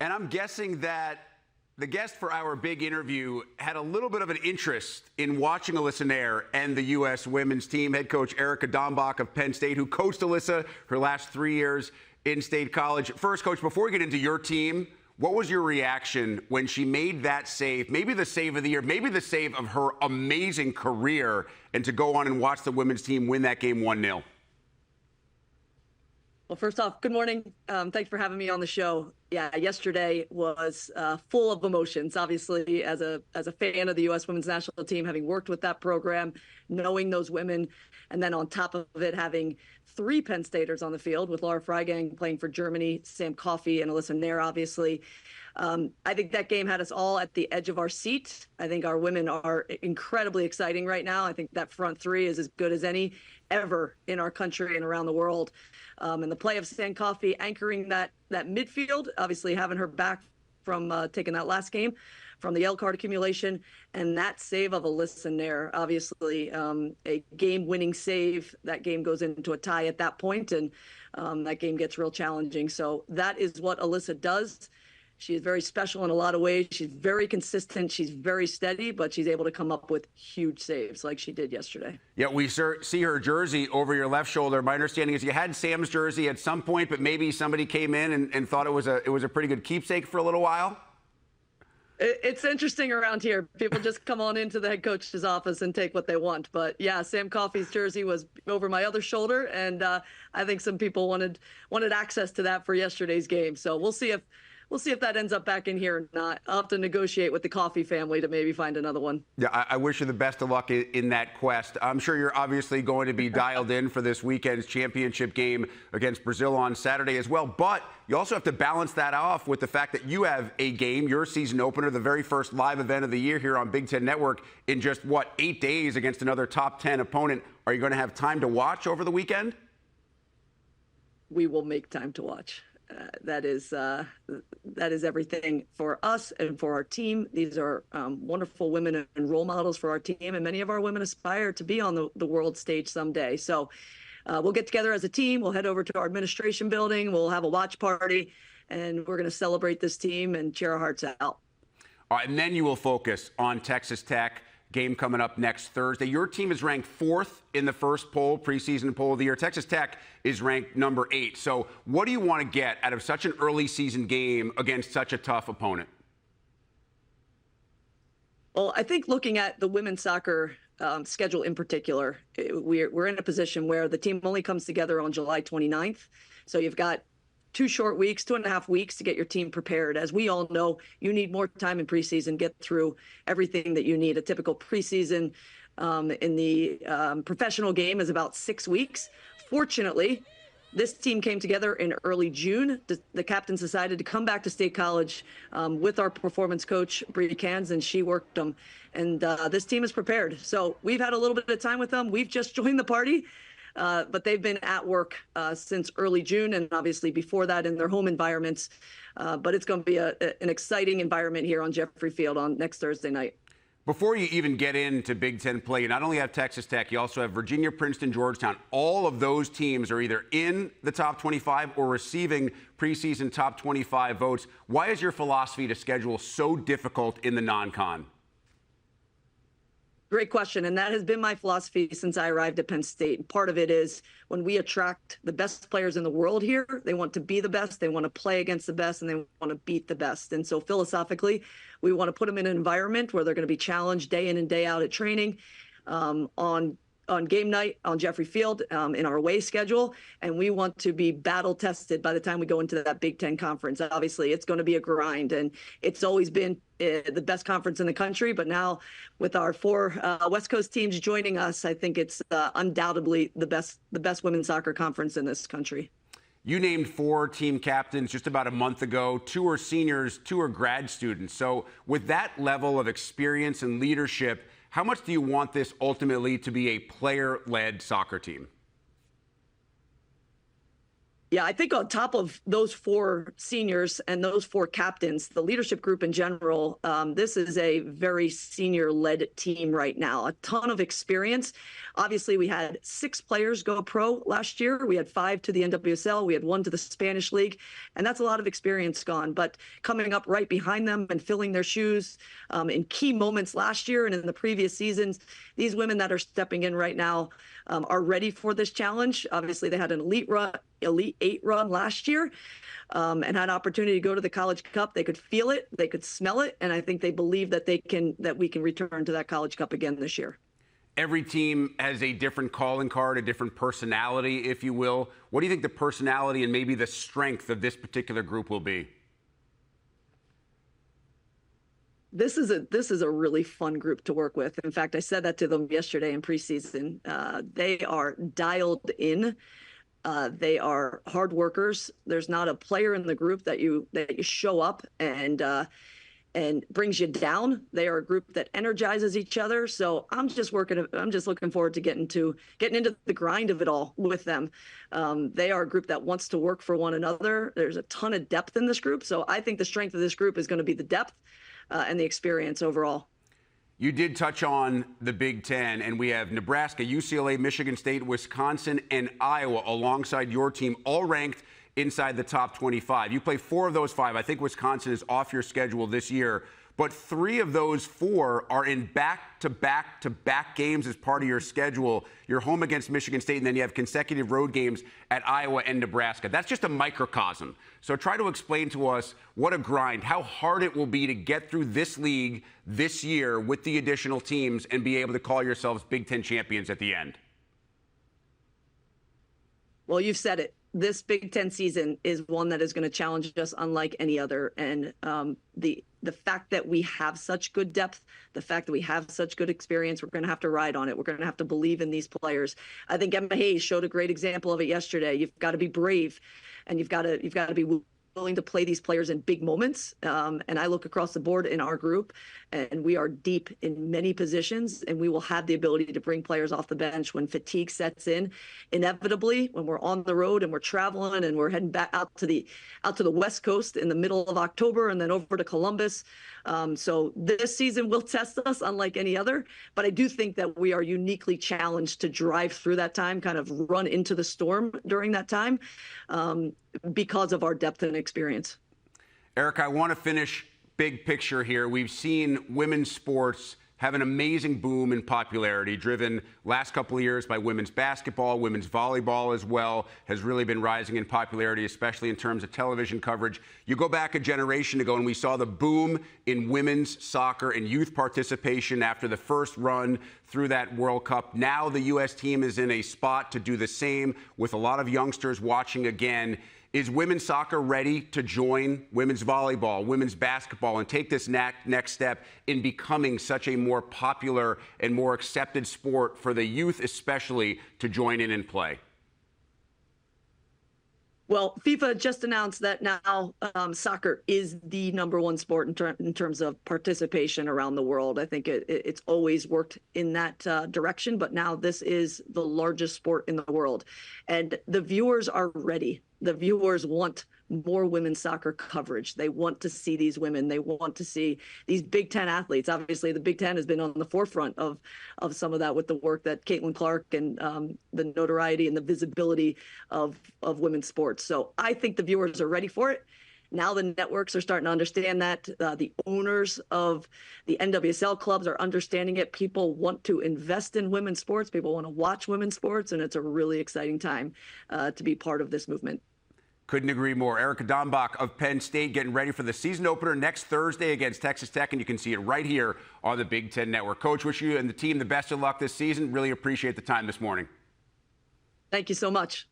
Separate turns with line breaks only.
And I'm guessing that the guest for our big interview had a little bit of an interest in watching Alyssa Nair and the U.S. women's team. Head coach Erica Dambach of Penn State, who coached Alyssa her last 3 years in State College. First, Coach, before we get into your team, what was your reaction when she made that save, maybe the save of the year, maybe the save of her amazing career, and to go on and watch the women's team win that game 1-0?
Well, first off, good morning. Thanks for having me on the show. Yeah, yesterday was full of emotions. Obviously, as a fan of the U.S. Women's National Team, having worked with that program, knowing those women, and then on top of it, having 3 Penn Staters on the field with Laura Freigang playing for Germany, Sam Coffey, and Alyssa Nair, obviously. I think that game had us all at the edge of our seat. I think our women are incredibly exciting right now. I think that front 3 is as good as any ever in our country and around the world. And the play of Sam Coffey anchoring that midfield, obviously having her back from taking that last game from the yellow card accumulation, and that save of Alyssa Nair, obviously a game-winning save. That game goes into a tie at that point, and that game gets real challenging. So that is what Alyssa does. She is very special in a lot of ways. She's very consistent. She's very steady, but she's able to come up with huge saves like she did yesterday.
Yeah, we see her jersey over your left shoulder. My understanding is you had Sam's jersey at some point, but maybe somebody came in and thought it was a pretty good keepsake for a little while.
It's interesting around here. People just come on into the head coach's office and take what they want. But yeah, Sam Coffey's jersey was over my other shoulder, and I think some people wanted access to that for yesterday's game. So we'll see if that ends up back in here or not. I'll have to negotiate with the Coffey family to maybe find another one.
Yeah, I wish you the best of luck in that quest. I'm sure you're obviously going to be dialed in for this weekend's championship game against Brazil on Saturday as well. But you also have to balance that off with the fact that you have a game, your season opener, the very first live event of the year here on Big Ten Network in just, 8 days against another top 10 opponent. Are you going to have time to watch over the weekend? We
will make time to watch. That is everything for us and for our team. These are wonderful women and role models for our team, and many of our women aspire to be on the world stage someday. So we'll get together as a team. We'll head over to our administration building. We'll have a watch party, and we're going to celebrate this team and cheer our hearts out.
All right, and then you will focus on Texas Tech. Game coming up next Thursday. Your team is ranked 4th in the first preseason poll of the year. Texas Tech is ranked number 8. So what do you want to get out of such an early season game against such a tough opponent?
Well, I think looking at the women's soccer schedule in particular, we're in a position where the team only comes together on July 29th. So you've got 2 short weeks, 2.5 weeks to get your team prepared. As we all know, you need more time in preseason, get through everything that you need. A typical preseason in the professional game is about 6 weeks. Fortunately, this team came together in early June. The captains decided to come back to State College with our performance coach, Bree Cans, and she worked them. And this team is prepared. So we've had a little bit of time with them. We've just joined the party. But they've been at work since early June, and obviously before that in their home environments. But it's going to be an exciting environment here on Jeffrey Field on next Thursday night.
Before you even get into Big Ten play, you not only have Texas Tech, you also have Virginia, Princeton, Georgetown. All of those teams are either in the top 25 or receiving preseason top 25 votes. Why is your philosophy to schedule so difficult in the non-con?
Great question. And that has been my philosophy since I arrived at Penn State. And part of it is when we attract the best players in the world here, they want to be the best, they want to play against the best, and they want to beat the best. And so philosophically, we want to put them in an environment where they're going to be challenged day in and day out at training, on game night on Jeffrey Field, in our away schedule, and we want to be battle tested by the time we go into that Big Ten conference. Obviously, it's going to be a grind, and it's always been the best conference in the country. But now, with our 4 West Coast teams joining us, I think it's undoubtedly the best women's soccer conference in this country.
You named 4 team captains just about a month ago. 2 are seniors, 2 are grad students. So with that level of experience and leadership, how much do you want this ultimately to be a player-led soccer team?
Yeah, I think on top of those 4 seniors and those 4 captains, the leadership group in general, this is a very senior-led team right now. A ton of experience. Obviously, we had 6 players go pro last year. We had 5 to the NWSL. We had 1 to the Spanish League, and that's a lot of experience gone. But coming up right behind them and filling their shoes in key moments last year and in the previous seasons, these women that are stepping in right now are ready for this challenge. Obviously, they had an Elite 8 run last year and had an opportunity to go to the College Cup. They could feel it, they could smell it, and I think they believe that we can return to that College Cup again this year.
Every team has a different calling card, a different personality, if you will. What do you think the personality and maybe the strength of this particular group will be?
This is a really fun group to work with. In fact, I said that to them yesterday in preseason. They are dialed in. They are hard workers. There's not a player in the group that you show up and brings you down. They are a group that energizes each other. So I'm just looking forward to getting into the grind of it all with them. They are a group that wants to work for one another. There's a ton of depth in this group. So I think the strength of this group is going to be the depth and the experience overall.
You did touch on the Big Ten, and we have Nebraska, UCLA, Michigan State, Wisconsin, and Iowa alongside your team, all ranked inside the top 25. You play 4 of those 5. I think Wisconsin is off your schedule this year, but 3 of those 4 are in back-to-back-to-back games as part of your schedule. You're home against Michigan State, and then you have consecutive road games at Iowa and Nebraska. That's just a microcosm. So try to explain to us what a grind, how hard it will be to get through this league this year with the additional teams and be able to call yourselves Big Ten champions at the end.
Well, you've said it. This Big Ten season is one that is going to challenge us unlike any other. And the fact that we have such good depth, the fact that we have such good experience, we're going to have to ride on it. We're going to have to believe in these players. I think Emma Hayes showed a great example of it yesterday. You've got to be brave, and you've got to be willing to play these players in big moments. And I look across the board in our group, and we are deep in many positions, and we will have the ability to bring players off the bench when fatigue sets in. Inevitably, when we're on the road and we're traveling and we're heading back out to the West Coast in the middle of October and then over to Columbus. So this season will test us unlike any other, but I do think that we are uniquely challenged to drive through that time, kind of run into the storm during that time because of our depth and experience.
Erica, I want to finish big picture here. We've seen women's sports have an amazing boom in popularity, driven last couple of years by women's basketball. Women's volleyball as well has really been rising in popularity, especially in terms of television coverage. You go back a generation ago and we saw the boom in women's soccer and youth participation after the first run through that World Cup. Now the U.S. team is in a spot to do the same with a lot of youngsters watching again. Is women's soccer ready to join women's volleyball, women's basketball, and take this next step in becoming such a more popular and more accepted sport for the youth, especially, to join in and play?
Well, FIFA just announced that now soccer is the #1 sport in terms of participation around the world. I think it's always worked in that direction, but now this is the largest sport in the world. And the viewers are ready. The viewers want more women's soccer coverage. They want to see these women. They want to see these Big Ten athletes. Obviously, the Big Ten has been on the forefront of some of that with the work that Caitlin Clark and the notoriety and the visibility of women's sports. So I think the viewers are ready for it. Now the networks are starting to understand that. The owners of the NWSL clubs are understanding it. People want to invest in women's sports. People want to watch women's sports, and it's a really exciting time to be part of this movement.
Couldn't agree more. Erica Dambach of Penn State getting ready for the season opener next Thursday against Texas Tech, and you can see it right here on the Big Ten Network. Coach, wish you and the team the best of luck this season. Really appreciate the time this morning.
Thank you so much.